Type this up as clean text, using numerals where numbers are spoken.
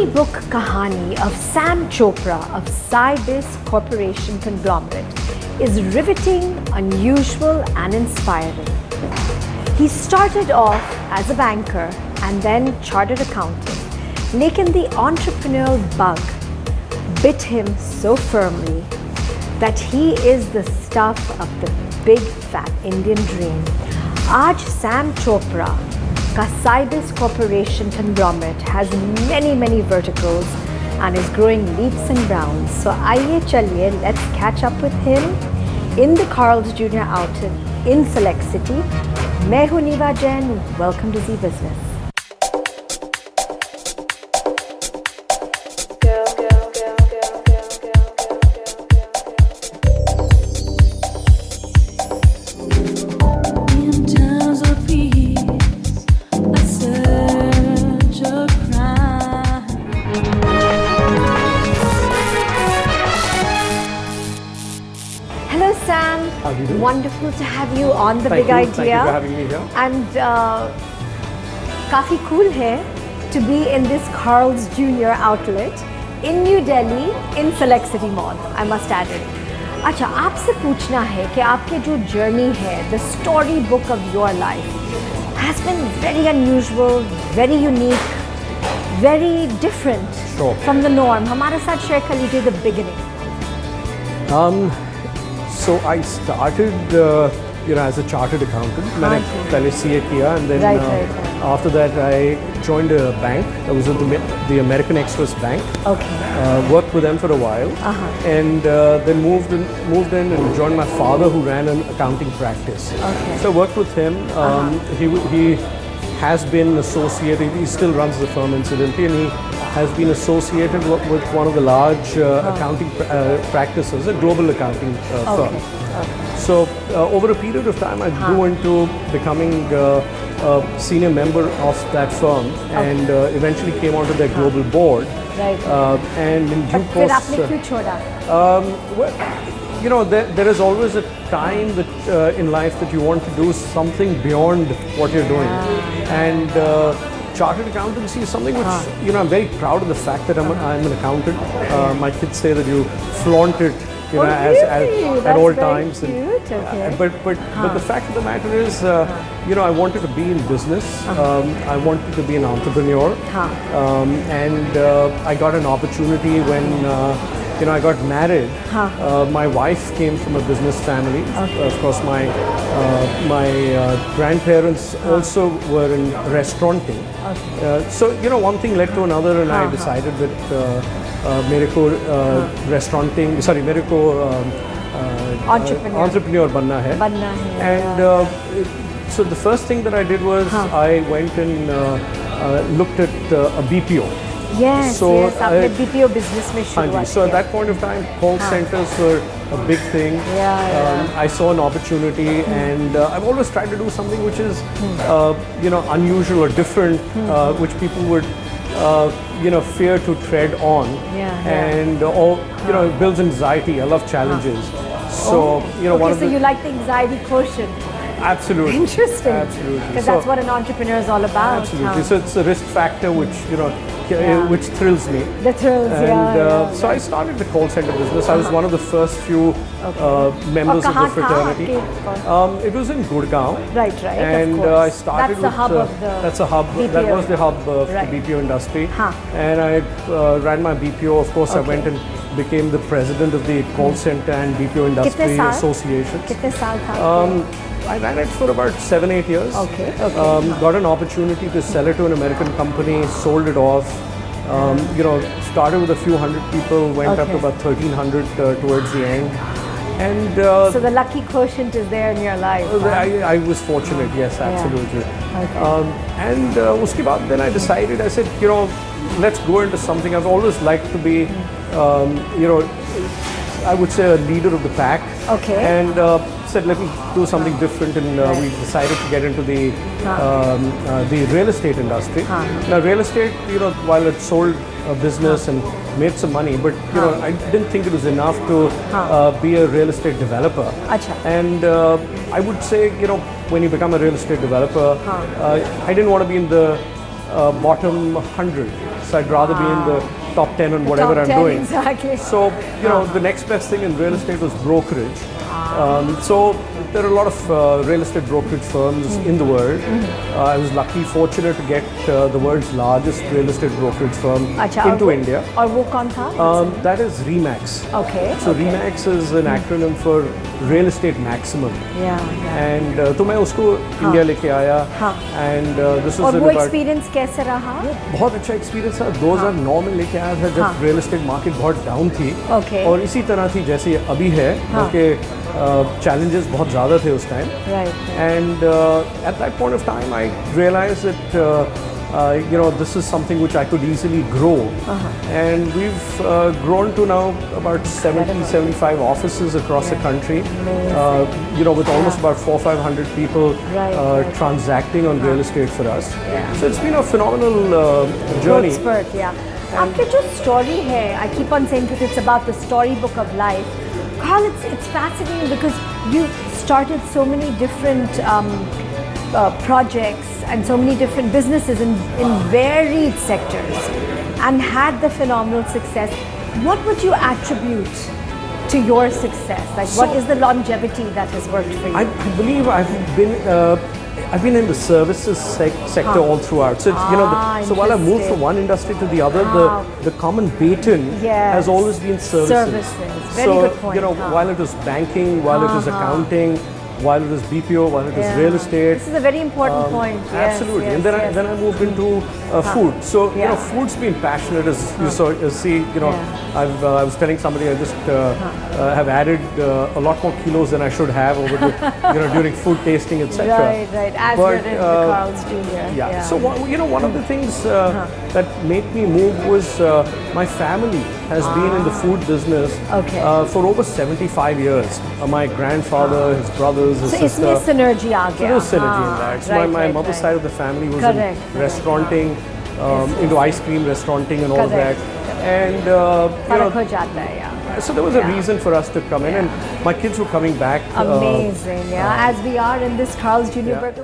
storybook kahani of Sam Chopra of Cybis Corporation conglomerate is riveting, unusual and inspiring. He started off as a banker and then chartered accountant. Lekin the entrepreneurial bug bit him so firmly that he is the stuff of the big fat Indian dream. Aaj Sam Chopra ka Cybis Corporation conglomerate has many verticals and is growing leaps and bounds. So aaiye chaliye, let's catch up with him in the Carl's Jr. outlet in Select City. Main hu Niva Jain. Welcome to Zee Business. Wonderful to have you on The Big Idea. Thank you for having me here. And काफी cool है to be in this Carl's Jr. outlet in New Delhi in Select City Mall. I must add it. अच्छा, आपसे पूछना है कि आपके जो journey है, the story book of your life has been very unusual, very unique, very different from the norm. हमारे साथ share कर लीजिए the beginning. So I started, as a chartered accountant. मैंने पहले CA किया, and then after that I joined a bank. I was at the American Express Bank. Okay. Worked with them for a while, and then moved in and joined my father, who ran an accounting practice. Okay. So I worked with him. He has been associated. He still runs the firm, incidentally, and he has been associated with one of the large accounting practices, a global accounting firm. Okay. So over a period of time, I grew into becoming a senior member of that firm, and eventually came onto their global board. Right. And in due फिर course, आपने क्यों छोड़ा? well, there is always a time that in life that you want to do something beyond what you're doing, and chartered accountancy is something which I'm very proud of the fact that I'm an accountant. My kids say that you flaunt it, at all times. Cute. Okay. But the fact of the matter is, I wanted to be in business. I wanted to be an entrepreneur, and I got an opportunity when I got married. My wife came from a business family. Of course, my grandparents also were in restauranting. So one thing led to another, and I decided that मेरे को restauranting, मेरे को entrepreneur बनना है. And so the first thing that I did was I went and looked at a BPO. Yes, आपने BPO business में शुरुआत So at that point of time, call centers were a big thing. I saw an opportunity, and I've always tried to do something which is, unusual or different, which people would, fear to tread on. And it builds anxiety. I love challenges. So so you like the anxiety quotient. Absolutely. Interesting. Absolutely. Because that's what an entrepreneur is all about. Absolutely. So it's a risk factor which which thrills me. The thrills, and so I started the call center business. I was one of the first few members of the fraternity. It was in Gurgaon. Right. And I started that's the hub of the that's a hub. BPO. That was the hub of the BPO industry. And I ran my BPO. Of course, I went and became the president of the call center and BPO industry association. कितने साल था? I ran it for about 7-8 years. Okay. Got an opportunity to sell it to an American company, sold it off. Started with a few hundred people, went up to about 1,300 towards the end. And so the lucky quotient is there in your life. I was fortunate, yes, absolutely. And uske baad, then I decided, I said, let's go into something. I've always liked to be, I would say a leader of the pack. Okay. And said, let me do something different, and we decided to get into the real estate industry. Now, real estate, while it sold a business and made some money, but I didn't think it was enough to be a real estate developer. And I would say, when you become a real estate developer, I didn't want to be in the bottom 100. So I'd rather be in the top 10 on whatever Top I'm 10, doing. exactly. So, you know, the next best thing in real estate was brokerage. So there are a lot of real estate brokerage firms in the world. I was lucky, fortunate to get the world's largest real estate brokerage firm अच्छा, into India. और वो कौन था? That is REMAX. Okay. So REMAX is an acronym for Real Estate Maximum. Yeah. And तो मैं उसको India लेके आया. हाँ. And this was और in वो about एक्सपीरियंस कैसे रहा? बहुत अच्छा एक्सपीरियंस था. 2009 में लेके आया था जब रियल एस्टेट मार्केट बहुत डाउन थी. Okay. और इसी तरह थी जैसे ये अभी है. बल्कि challenges बहुत ज़्यादा थे उस time. Right. And at that point of time, I realized that you know, this is something which I could easily grow. And we've grown to now about 70, 75 offices across the country. You know, with almost about 400-500 people Right. transacting on real estate for us. Yeah. So it's been a phenomenal journey. Growth spurt, yeah. आपके जो story है, I keep on saying because it's about the storybook of life. Carl, it's fascinating because you started so many different projects and so many different businesses in varied sectors and had the phenomenal success. What would you attribute to your success? Like, what is the longevity that has worked for you? I believe I've been in the services sector all throughout. So it's, you know, so while I moved from one industry to the other, the common baton has always been services. Very so, good point. You know, while it was banking, while it was accounting, while it was BPO, while it was real estate. This is a very important point. Yes, Absolutely. yes, and then I moved into food. So you know, food's been passionate as you see. You know, I was telling somebody I just have added a lot more kilos than I should have over the, you know, during food tasting, etc. Right. As you're in the Carl's Jr. Yeah. So you know, one of the things that made me move was my family has been in the food business for over 75 years. My grandfather, his brothers, his sister. So इसमें synergy आ गया. So there was synergy in that. So my mother's side of the family was in restauranting, into ice cream restauranting and all that. And you know, हो जाता है, yeah. so there was a reason for us to come in, and my kids were coming back. Amazing, yeah. As we are in this Carl's Jr. Burger.